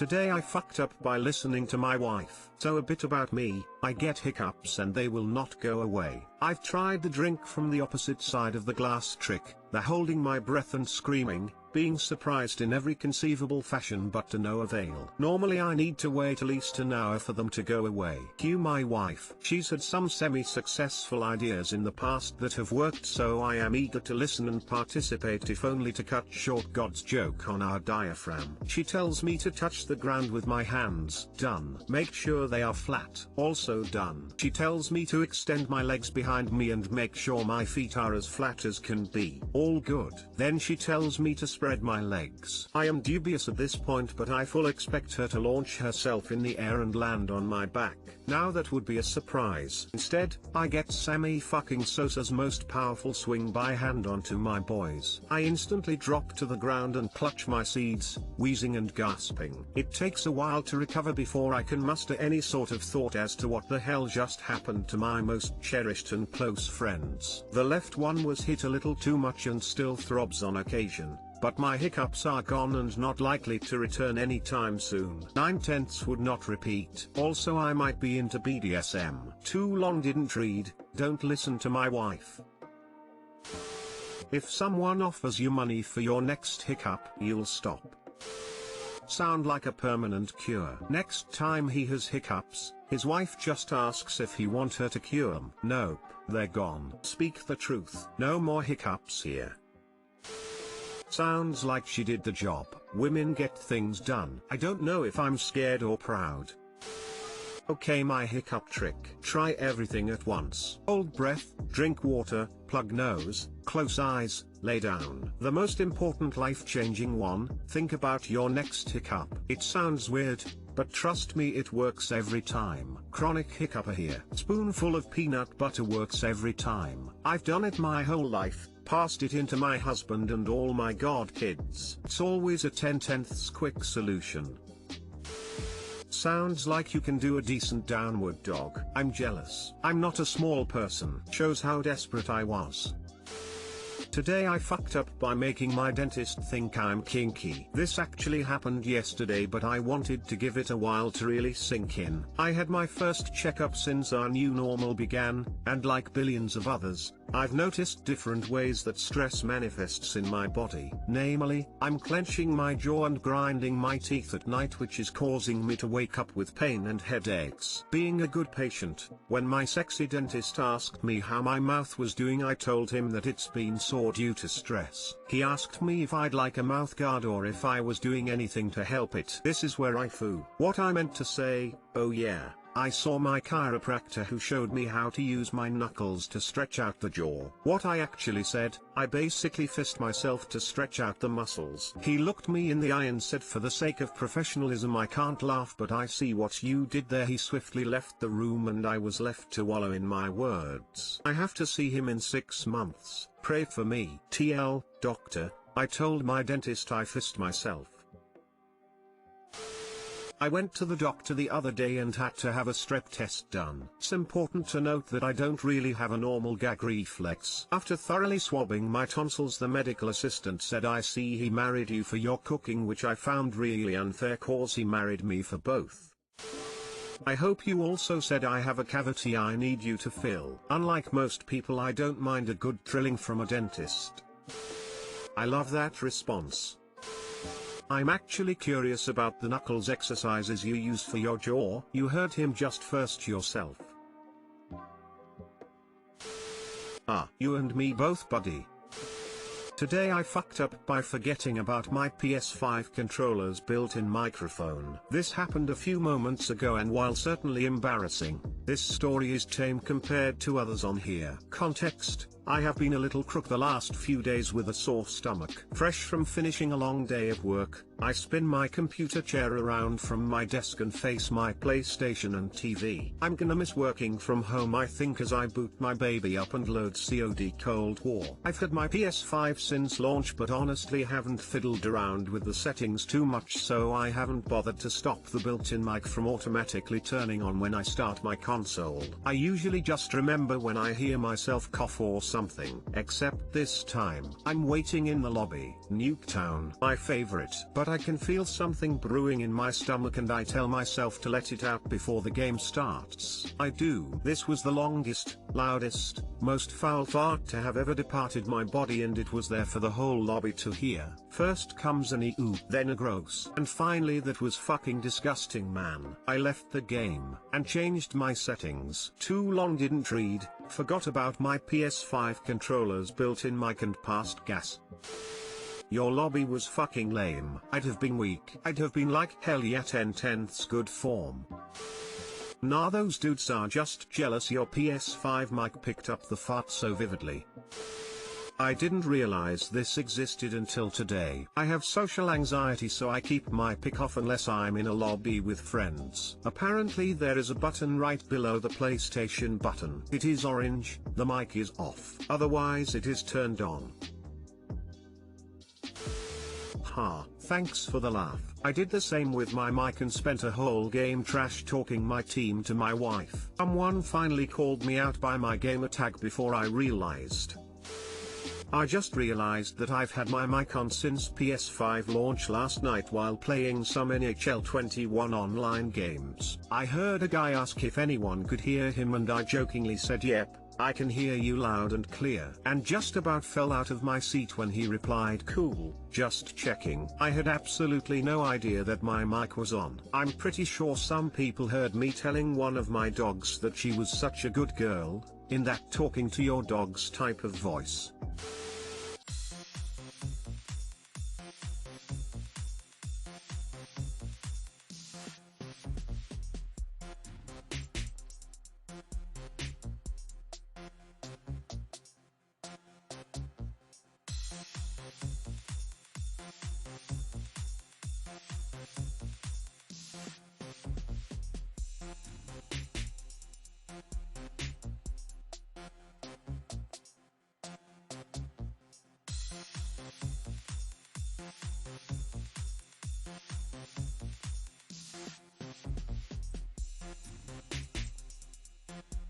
Today I fucked up by listening to my wife. So a bit about me, I get hiccups and they will not go away. I've tried the drink from the opposite side of the glass trick, the holding my breath and screaming, being surprised in every conceivable fashion but to no avail. Normally I need to wait at least an hour for them to go away. Cue my wife. She's had some semi-successful ideas in the past that have worked, so I am eager to listen and participate, if only to cut short God's joke on our diaphragm. She tells me to touch the ground with my hands. Done. Make sure they are flat. Also done. She tells me to extend my legs behind me and make sure my feet are as flat as can be. All good. Then she tells me to spread my legs. I am dubious at this point, but I full expect her to launch herself in the air and land on my back. Now that would be a surprise. Instead, I get Sammy fucking Sosa's most powerful swing by hand onto my boys. I instantly drop to the ground and clutch my seeds, wheezing and gasping. It takes a while to recover before I can muster any sort of thought as to what the hell just happened to my most cherished and close friends. The left one was hit a little too much and still throbs on occasion, but my hiccups are gone and not likely to return anytime soon. 9/10 would not repeat. Also I might be into BDSM. Too long didn't read, don't listen to my wife. If someone offers you money for your next hiccup, you'll stop. Sound like a permanent cure. Next time he has hiccups, his wife just asks if he want her to cure them. Nope, they're gone. Speak the truth. No more hiccups here. Sounds like she did the job. Women get things done. I don't know if I'm scared or proud. Okay, my hiccup trick. Try everything at once. Hold breath, drink water, plug nose, close eyes, lay down. The most important life-changing one, think about your next hiccup. It sounds weird, but trust me, it works every time. Chronic hiccuper here. Spoonful of peanut butter works every time. I've done it my whole life. Passed it into my husband and all my godkids. It's always a 10/10ths quick solution. Sounds like you can do a decent downward dog. I'm jealous. I'm not a small person. Shows how desperate I was. Today I fucked up by making my dentist think I'm kinky. This actually happened yesterday, but I wanted to give it a while to really sink in. I had my first checkup since our new normal began, and like billions of others, I've noticed different ways that stress manifests in my body. Namely, I'm clenching my jaw and grinding my teeth at night, which is causing me to wake up with pain and headaches. Being a good patient, when my sexy dentist asked me how my mouth was doing, I told him that it's been sore due to stress. He asked me if I'd like a mouth guard or if I was doing anything to help it. This is where I foo. What I meant to say, oh yeah. I saw my chiropractor who showed me how to use my knuckles to stretch out the jaw. What I actually said, I basically fist myself to stretch out the muscles. He looked me in the eye and said, for the sake of professionalism I can't laugh, but I see what you did there. He swiftly left the room and I was left to wallow in my words. I have to see him in 6 months. Pray for me. TL, doctor, I told my dentist I fist myself. I went to the doctor the other day and had to have a strep test done. It's important to note that I don't really have a normal gag reflex. After thoroughly swabbing my tonsils, the medical assistant said, I see he married you for your cooking, which I found really unfair cause he married me for both. I hope you also said I have a cavity I need you to fill. Unlike most people, I don't mind a good drilling from a dentist. I love that response. I'm actually curious about the knuckles exercises you use for your jaw. You heard him just first yourself. Ah, you and me both, buddy. Today I fucked up by forgetting about my PS5 controller's built-in microphone. This happened a few moments ago, and while certainly embarrassing, this story is tame compared to others on here. Context: I have been a little crook the last few days with a sore stomach. Fresh from finishing a long day of work, I spin my computer chair around from my desk and face my PlayStation and TV. I'm gonna miss working from home, I think, as I boot my baby up and load COD Cold War. I've had my PS5 since launch, but honestly haven't fiddled around with the settings too much, so I haven't bothered to stop the built-in mic from automatically turning on when I start my console. I usually just remember when I hear myself cough or something. Except this time, I'm waiting in the lobby. Nuketown, my favorite. But I can feel something brewing in my stomach and I tell myself to let it out before the game starts. I do. This was the longest, loudest, most foul fart to have ever departed my body, and it was there for the whole lobby to hear. First comes an ew, then a gross, and finally that was fucking disgusting, man. I left the game, and changed my settings. Too long didn't read, forgot about my PS5 controller's built-in mic and passed gas. Your lobby was fucking lame. I'd have been weak. I'd have been like hell yeah 10/10ths good form. Nah, those dudes are just jealous your PS5 mic picked up the fart so vividly. I didn't realize this existed until today. I have social anxiety, so I keep my pick off unless I'm in a lobby with friends. Apparently there is a button right below the PlayStation button. It is orange, the mic is off. Otherwise it is turned on. Ha, thanks for the laugh. I did the same with my mic and spent a whole game trash talking my team to my wife. Someone finally called me out by my gamer tag before I realized. I just realized that I've had my mic on since PS5 launch last night while playing some NHL 21 online games. I heard a guy ask if anyone could hear him and I jokingly said yep, I can hear you loud and clear, and just about fell out of my seat when he replied cool, just checking. I had absolutely no idea that my mic was on. I'm pretty sure some people heard me telling one of my dogs that she was such a good girl, in that talking to your dogs type of voice.